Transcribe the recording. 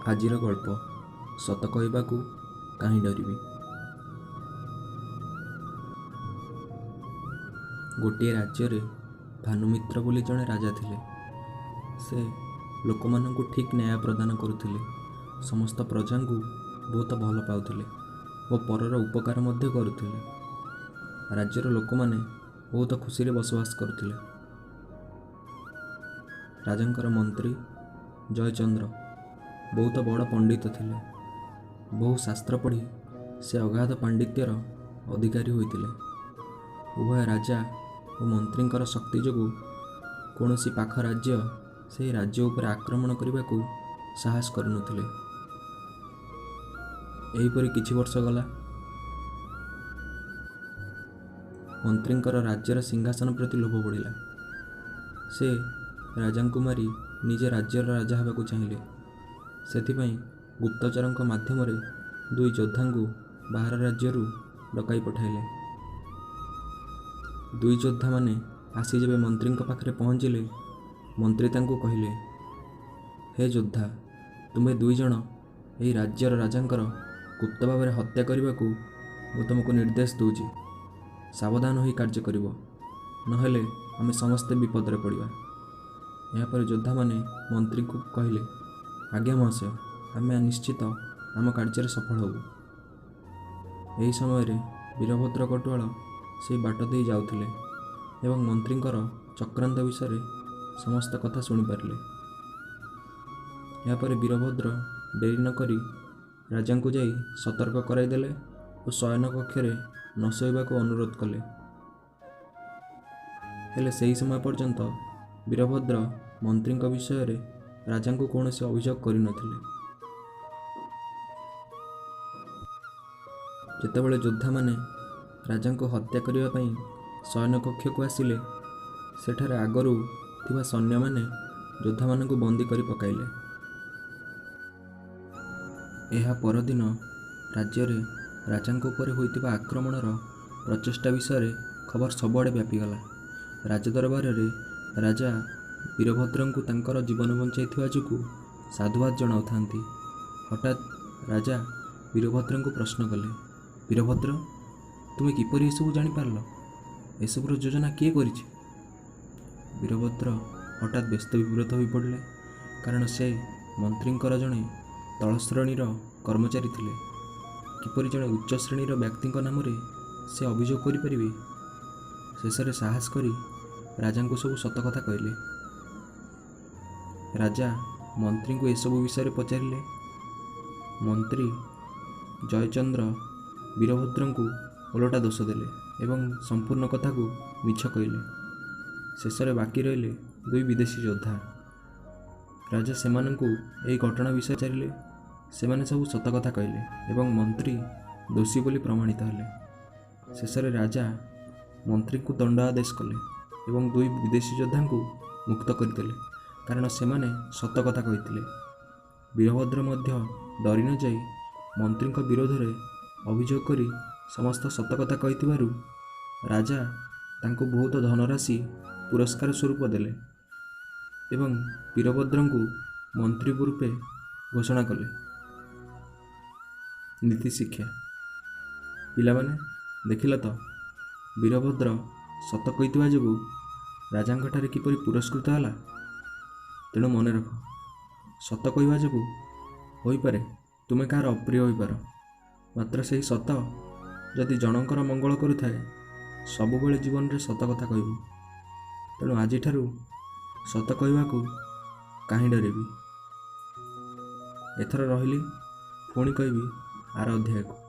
ଆଜିର ଗଳ୍ପ ସତ କହିବାକୁ କାହିଁ ଡରିବି। ଗୋଟିଏ ରାଜ୍ୟରେ ଭାନୁମିତ୍ର ବୋଲି ଜଣେ ରାଜା ଥିଲେ। ସେ ଲୋକମାନଙ୍କୁ ଠିକ୍ ନ୍ୟାୟ ପ୍ରଦାନ କରୁଥିଲେ, ସମସ୍ତ ପ୍ରଜାଙ୍କୁ ବହୁତ ଭଲ ପାଉଥିଲେ ଓ ପରର ଉପକାର ମଧ୍ୟ କରୁଥିଲେ। ରାଜ୍ୟର ଲୋକମାନେ ବହୁତ ଖୁସିରେ ବସବାସ କରୁଥିଲେ। ରାଜାଙ୍କର ମନ୍ତ୍ରୀ ଜୟଚନ୍ଦ୍ର ବହୁତ ବଡ଼ ପଣ୍ଡିତ ଥିଲେ। ବହୁ ଶାସ୍ତ୍ର ପଢ଼ି ସେ ଅଗାଧ ପାଣ୍ଡିତ୍ୟର ଅଧିକାରୀ ହୋଇଥିଲେ। ଉଭୟ ରାଜା ଓ ମନ୍ତ୍ରୀଙ୍କର ଶକ୍ତି ଯୋଗୁଁ କୌଣସି ପାଖ ରାଜ୍ୟ ସେହି ରାଜ୍ୟ ଉପରେ ଆକ୍ରମଣ କରିବାକୁ ସାହସ କରୁନଥିଲେ। ଏହିପରି କିଛି ବର୍ଷ ଗଲା। ମନ୍ତ୍ରୀଙ୍କର ରାଜ୍ୟର ସିଂହାସନ ପ୍ରତି ଲୋଭ ବଢ଼ିଲା। ସେ ରାଜାଙ୍କୁ ମାରି ନିଜେ ରାଜ୍ୟର ରାଜା ହେବାକୁ ଚାହିଁଲେ। ସେଥିପାଇଁ ଗୁପ୍ତଚରଙ୍କ ମାଧ୍ୟମରେ ଦୁଇ ଯୋଦ୍ଧାଙ୍କୁ ବାହାର ରାଜ୍ୟରୁ ଡକାଇ ପଠାଇଲେ। ଦୁଇ ଯୋଦ୍ଧାମାନେ ଆସି ଯେବେ ମନ୍ତ୍ରୀଙ୍କ ପାଖରେ ପହଞ୍ଚିଲେ, ମନ୍ତ୍ରୀ ତାଙ୍କୁ କହିଲେ, ହେ ଯୋଦ୍ଧା, ତୁମେ ଦୁଇଜଣ ଏହି ରାଜ୍ୟର ରାଜାଙ୍କର ଗୁପ୍ତ ଭାବରେ ହତ୍ୟା କରିବାକୁ ମୁଁ ତୁମକୁ ନିର୍ଦ୍ଦେଶ ଦେଉଛି। ସାବଧାନ ହୋଇ କାର୍ଯ୍ୟ କରିବ, ନହେଲେ ଆମେ ସମସ୍ତେ ବିପଦରେ ପଡ଼ିବା। ଏହାପରେ ଯୋଦ୍ଧାମାନେ ମନ୍ତ୍ରୀଙ୍କୁ କହିଲେ, ଆଜ୍ଞା ମହାଶୟ, ଆମେ ନିଶ୍ଚିତ ଆମ କାର୍ଯ୍ୟରେ ସଫଳ ହେବୁ। ଏହି ସମୟରେ ବୀରଭଦ୍ର କଟୁଆଳ ସେହି ବାଟ ଦେଇ ଯାଉଥିଲେ ଏବଂ ମନ୍ତ୍ରୀଙ୍କର ଚକ୍ରାନ୍ତ ବିଷୟରେ ସମସ୍ତ କଥା ଶୁଣିପାରିଲେ। ଏହାପରେ ବୀରଭଦ୍ର ଡେରି ନ କରି ରାଜାଙ୍କୁ ଯାଇ ସତର୍କ କରାଇଦେଲେ ଓ ଶୟନ କକ୍ଷରେ ନ ଶୋଇବାକୁ ଅନୁରୋଧ କଲେ। ହେଲେ ସେହି ସମୟ ପର୍ଯ୍ୟନ୍ତ ବୀରଭଦ୍ର ମନ୍ତ୍ରୀଙ୍କ ବିଷୟରେ ରାଜାଙ୍କୁ କୌଣସି ଅଭିଯୋଗ କରିନଥିଲେ। ଯେତେବେଳେ ଯୋଦ୍ଧାମାନେ ରାଜାଙ୍କୁ ହତ୍ୟା କରିବା ପାଇଁ ଶୟନ କକ୍ଷକୁ ଆସିଲେ, ସେଠାରେ ଆଗରୁ ଥିବା ସୈନ୍ୟମାନେ ଯୋଦ୍ଧାମାନଙ୍କୁ ବନ୍ଦୀ କରି ପକାଇଲେ। ଏହା ପରଦିନ ରାଜ୍ୟରେ ରାଜାଙ୍କ ଉପରେ ହୋଇଥିବା ଆକ୍ରମଣର ପ୍ରଚେଷ୍ଟା ବିଷୟରେ ଖବର ସବୁଆଡ଼େ ବ୍ୟାପିଗଲା। ରାଜଦରବାରରେ ରାଜା ବୀରଭଦ୍ରଙ୍କୁ ତାଙ୍କର ଜୀବନ ବଞ୍ଚାଇଥିବା ଯୋଗୁଁ ସାଧୁବାଦ ଜଣାଉଥାନ୍ତି। ହଠାତ୍ ରାଜା ବୀରଭଦ୍ରଙ୍କୁ ପ୍ରଶ୍ନ କଲେ, ବୀରଭଦ୍ର, ତୁମେ କିପରି ଏସବୁ ଜାଣିପାରିଲ? ଏସବୁର ଯୋଜନା କିଏ କରିଛି? ବୀରଭଦ୍ର ହଠାତ୍ ବ୍ୟସ୍ତ ବିବ୍ରତ ହୋଇପଡ଼ିଲେ, କାରଣ ସେ ମନ୍ତ୍ରୀଙ୍କର ଜଣେ ତଳ ଶ୍ରେଣୀର କର୍ମଚାରୀ ଥିଲେ। କିପରି ଜଣେ ଉଚ୍ଚ ଶ୍ରେଣୀର ବ୍ୟକ୍ତିଙ୍କ ନାମରେ ସେ ଅଭିଯୋଗ କରିପାରିବେ? ଶେଷରେ ସାହସ କରି ରାଜାଙ୍କୁ ସବୁ ସତ କଥା କହିଲେ। ରାଜା ମନ୍ତ୍ରୀଙ୍କୁ ଏସବୁ ବିଷୟରେ ପଚାରିଲେ। ମନ୍ତ୍ରୀ ଜୟଚନ୍ଦ୍ର ବୀରଭଦ୍ରଙ୍କୁ ଓଲଟା ଦୋଷ ଦେଲେ ଏବଂ ସମ୍ପୂର୍ଣ୍ଣ କଥାକୁ ମିଛ କହିଲେ। ଶେଷରେ ବାକି ରହିଲେ ଦୁଇ ବିଦେଶୀ ଯୋଦ୍ଧା। ରାଜା ସେମାନଙ୍କୁ ଏହି ଘଟଣା ବିଷୟରେ ପଚାରିଲେ। ସେମାନେ ସବୁ ସତ କଥା କହିଲେ ଏବଂ ମନ୍ତ୍ରୀ ଦୋଷୀ ବୋଲି ପ୍ରମାଣିତ ହେଲେ। ଶେଷରେ ରାଜା ମନ୍ତ୍ରୀଙ୍କୁ ଦଣ୍ଡ ଆଦେଶ କଲେ ଏବଂ ଦୁଇ ବିଦେଶୀ ଯୋଦ୍ଧାଙ୍କୁ ମୁକ୍ତ କରିଦେଲେ, କାରଣ ସେମାନେ ସତ କଥା କହିଥିଲେ। ବୀରଭଦ୍ର ମଧ୍ୟ ଡରି ନ ଯାଇ ମନ୍ତ୍ରୀଙ୍କ ବିରୋଧରେ ଅଭିଯୋଗ କରି ସମସ୍ତ ସତ କଥା କହିଥିବାରୁ ରାଜା ତାଙ୍କୁ ବହୁତ ଧନରାଶି ପୁରସ୍କାର ସ୍ୱରୂପ ଦେଲେ ଏବଂ ବୀରଭଦ୍ରଙ୍କୁ ମନ୍ତ୍ରୀ ରୂପେ ଘୋଷଣା କଲେ। ନୀତି ଶିକ୍ଷା। ପିଲାମାନେ ଦେଖିଲ ତ, ବୀରଭଦ୍ର ସତ କହିଥିବା ଯୋଗୁଁ ରାଜାଙ୍କଠାରେ କିପରି ପୁରସ୍କୃତ ହେଲା। ତେଣୁ ମନେ ରଖ, ସତ କହିବା ଯୋଗୁଁ ହୋଇପାରେ ତୁମେ କାହାର ଅପ୍ରିୟ ହୋଇପାର, ମାତ୍ର ସେହି ସତ ଯଦି ଜଣଙ୍କର ମଙ୍ଗଳ କରୁଥାଏ, ସବୁବେଳେ ଜୀବନରେ ସତ କଥା କହିବୁ। ତେଣୁ ଆଜିଠାରୁ ସତ କହିବାକୁ କାହିଁ ଡରିବି। ଏଥର ରହିଲି, ପୁଣି କହିବି ଆର ଅଧ୍ୟାୟକୁ।